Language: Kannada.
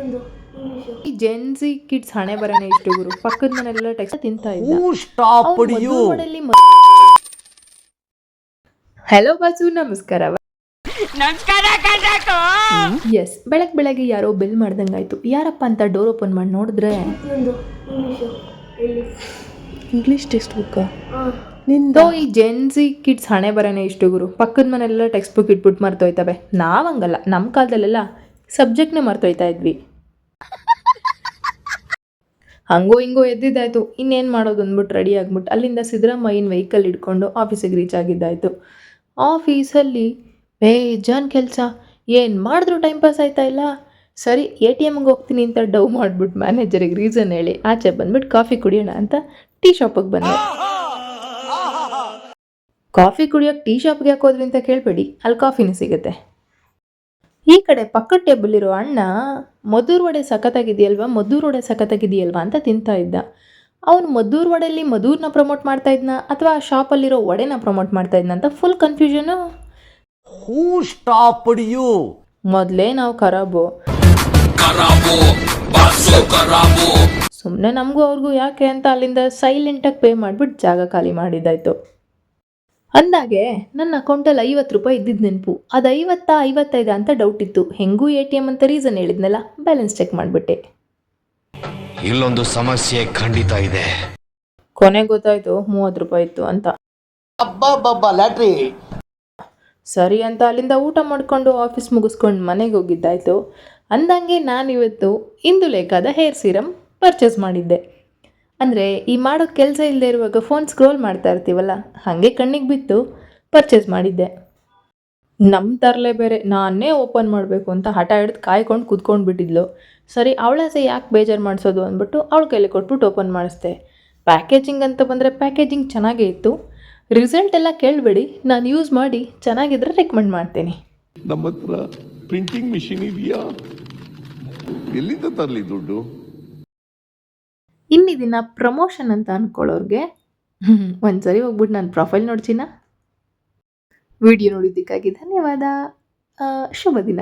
ಒಂದು ಇಂಗ್ಲೀಷು. ಈ ಜೆನ್ಸಿ ಕಿಡ್ಸ್ ಹಣೆ ಬರನೇ ಇಷ್ಟು ಗುರು. ಪಕ್ಕದ ಮನೆಯಲ್ಲ ಟೆಕ್ಸ್ಟ್ ತಿಂತಾ ಇದ್ದ. ಹಲೋ ಬಾಸು, ನಮಸ್ಕಾರ. ಎಸ್, ಬೆಳಗ್ಗೆ ಯಾರೋ ಬೆಲ್ ಮಾಡ್ದಂಗಾಯ್ತು. ಯಾರಪ್ಪ ಅಂತ ಡೋರ್ ಓಪನ್ ಮಾಡಿ ನೋಡಿದ್ರೆ ಒಂದು ಇಂಗ್ಲೀಷು ಹೇಳಿ. ಇಂಗ್ಲೀಷ್ ಟೆಕ್ಸ್ಟ್ ಬುಕ್ ಹಾಂ ನಿಂದು. ಈ ಜೆನ್ಸಿ ಕಿಡ್ಸ್ ಹಣೆ ಬರನೇ ಇಷ್ಟು ಗುರು. ಪಕ್ಕದ ಮನೆಯಲ್ಲ ಟೆಕ್ಸ್ಟ್ ಬುಕ್ ಇಟ್ಬಿಟ್ಟು ಮರ್ತೋಯ್ತವೆ. ನಾವಂಗಲ್ಲ, ನಮ್ಮ ಕಾಲದಲ್ಲೆಲ್ಲ ಸಬ್ಜೆಕ್ಟ್ನೇ ಮರ್ತೋಯ್ತಾ ಇದ್ವಿ. ಹಂಗೋ ಹಿಂಗೋ ಎದ್ದಿದ್ದಾಯ್ತು. ಇನ್ನೇನು ಮಾಡೋದು ಅಂದ್ಬಿಟ್ಟು ರೆಡಿ ಆಗ್ಬಿಟ್ಟು ಅಲ್ಲಿಂದ ಸಿದ್ದರಾಮಯ್ಯನ ವೆಹಿಕಲ್ ಹಿಡ್ಕೊಂಡು ಆಫೀಸಿಗೆ ರೀಚ್ ಆಗಿದ್ದಾಯಿತು. ಆಫೀಸಲ್ಲಿ ಬೇಜಾನ್ ಕೆಲಸ, ಏನು ಮಾಡಿದ್ರು ಟೈಮ್ ಪಾಸ್ ಆಯ್ತಾ ಇಲ್ಲ. ಸರಿ ATMಗೆ ಹೋಗ್ತೀನಿ ಅಂತ ಡವ್ ಮಾಡಿಬಿಟ್ಟು ಮ್ಯಾನೇಜರಿಗೆ ರೀಸನ್ ಹೇಳಿ ಆಚೆ ಬಂದ್ಬಿಟ್ಟು ಕಾಫಿ ಕುಡಿಯೋಣ ಅಂತ ಟೀ ಶಾಪಿಗೆ ಬಂದೆ. ಕಾಫಿ ಕುಡಿಯೋಕೆ ಟೀ ಶಾಪ್ಗೆ ಹಾಕೋದ್ರಿ ಅಂತ ಕೇಳಬೇಡಿ, ಅಲ್ಲಿ ಕಾಫಿನೂ ಸಿಗುತ್ತೆ. ಈ ಕಡೆ ಪಕ್ಕದ ಟೇಬಲ್ ಇರೋ ಅಣ್ಣ ಮದ್ದೂರು ವಡೆ ಸಖತ್ತಾಗಿದೆಯಲ್ವಾ ಅಂತ ತಿಂತಾ ಇದ್ದ. ಅವನು ಮದ್ದೂರು ವಡೆಯಲ್ಲಿ ಮದ್ದೂರನ್ನ ಪ್ರಮೋಟ್ ಮಾಡ್ತಾ ಇದ್ನ ಅಥವಾ ಆ ಶಾಪಲ್ಲಿರೋ ವಡೆನ ಪ್ರಮೋಟ್ ಮಾಡ್ತಾ ಇದ್ನ ಅಂತ ಫುಲ್ ಕನ್ಫ್ಯೂಷನು. ಮೊದಲೇ ನಾವು ಖರಾಬು, ಸುಮ್ಮನೆ ನಮಗೂ ಅವ್ರಿಗೂ ಯಾಕೆ ಅಂತ ಅಲ್ಲಿಂದ ಸೈಲೆಂಟಾಗಿ ಪೇ ಮಾಡಿಬಿಟ್ಟು ಜಾಗ ಖಾಲಿ ಮಾಡಿದ್ದಾಯ್ತು. ಅಂದಾಗೆ ನನ್ನ ಅಕೌಂಟಲ್ಲಿ 50 ರೂಪಾಯಿ ಇದ್ದಿದ್ದು ನೆನಪು. ಅದು 55 ಅಂತ ಡೌಟ್ ಇತ್ತು. ಹೆಂಗೂ ATM ಅಂತ ರೀಸನ್ ಹೇಳಿದ್ನಲ್ಲ, ಬ್ಯಾಲೆನ್ಸ್ ಚೆಕ್ ಮಾಡಿಬಿಟ್ಟೆ. ಇಲ್ಲೊಂದು ಸಮಸ್ಯೆ ಖಂಡಿತ ಇದೆ. ಕೊನೆಗೆ ಗೊತ್ತಾಯ್ತು 30 ರೂಪಾಯಿ ಇತ್ತು ಅಂತ. ಸರಿ ಅಂತ ಅಲ್ಲಿಂದ ಊಟ ಮಾಡಿಕೊಂಡು ಆಫೀಸ್ ಮುಗಿಸ್ಕೊಂಡು ಮನೆಗೆ ಹೋಗಿದ್ದಾಯ್ತು. ಅಂದಂಗೆ ನಾನಿವತ್ತು ಇಂದುಲೇಖಾದ ಹೇರ್ ಸೀರಮ್ ಪರ್ಚೇಸ್ ಮಾಡಿದ್ದೆ. ಅಂದರೆ ಈ ಮಾಡೋ ಕೆಲಸ ಇಲ್ಲದೆ ಇರುವಾಗ ಫೋನ್ ಸ್ಕ್ರೋಲ್ ಮಾಡ್ತಾ ಇರ್ತೀವಲ್ಲ, ಹಾಗೆ ಕಣ್ಣಿಗೆ ಬಿತ್ತು ಪರ್ಚೇಸ್ ಮಾಡಿದ್ದೆ. ನಮ್ಮ ತರಲೆ ಬೇರೆ ನಾನೇ ಓಪನ್ ಮಾಡಬೇಕು ಅಂತ ಹಠ ಹಿಡಿದು ಕಾಯ್ಕೊಂಡು ಕೂತ್ಕೊಂಡು ಬಿಟ್ಟಿದ್ಲು. ಸರಿ, ಅವಳಾಸೆ ಯಾಕೆ ಬೇಜಾರು ಮಾಡಿಸೋದು ಅಂದ್ಬಿಟ್ಟು ಅವಳ ಕೈಲಿ ಕೊಟ್ಬಿಟ್ಟು ಓಪನ್ ಮಾಡಿಸ್ದೆ. ಪ್ಯಾಕೇಜಿಂಗ್ ಅಂತ ಬಂದರೆ ಪ್ಯಾಕೇಜಿಂಗ್ ಚೆನ್ನಾಗೇ ಇತ್ತು. ರಿಸಲ್ಟ್ ಎಲ್ಲ ಕೇಳಬೇಡಿ, ನಾನು ಯೂಸ್ ಮಾಡಿ ಚೆನ್ನಾಗಿದ್ರೆ ರೆಕಮೆಂಡ್ ಮಾಡ್ತೀನಿ. ನಮ್ಮ ಹತ್ರ ಪ್ರಿಂಟಿಂಗ್ ಮಿಷಿನ್ ಇದೆಯಾ? ಎಲ್ಲಿಂದ ತರಲಿ ದುಡ್ಡು? ಇನ್ನಿದಿನ ಪ್ರಮೋಷನ್ ಅಂತ ಅಂದ್ಕೊಳ್ಳೋರಿಗೆ ಒಂದ್ಸರಿ ಹೋಗ್ಬಿಟ್ಟು ನನ್ನ ಪ್ರೊಫೈಲ್ ನೋಡ್ತೀನ. ವಿಡಿಯೋ ನೋಡಿದ್ದಕ್ಕಾಗಿ ಧನ್ಯವಾದ. ಶುಭ ದಿನ.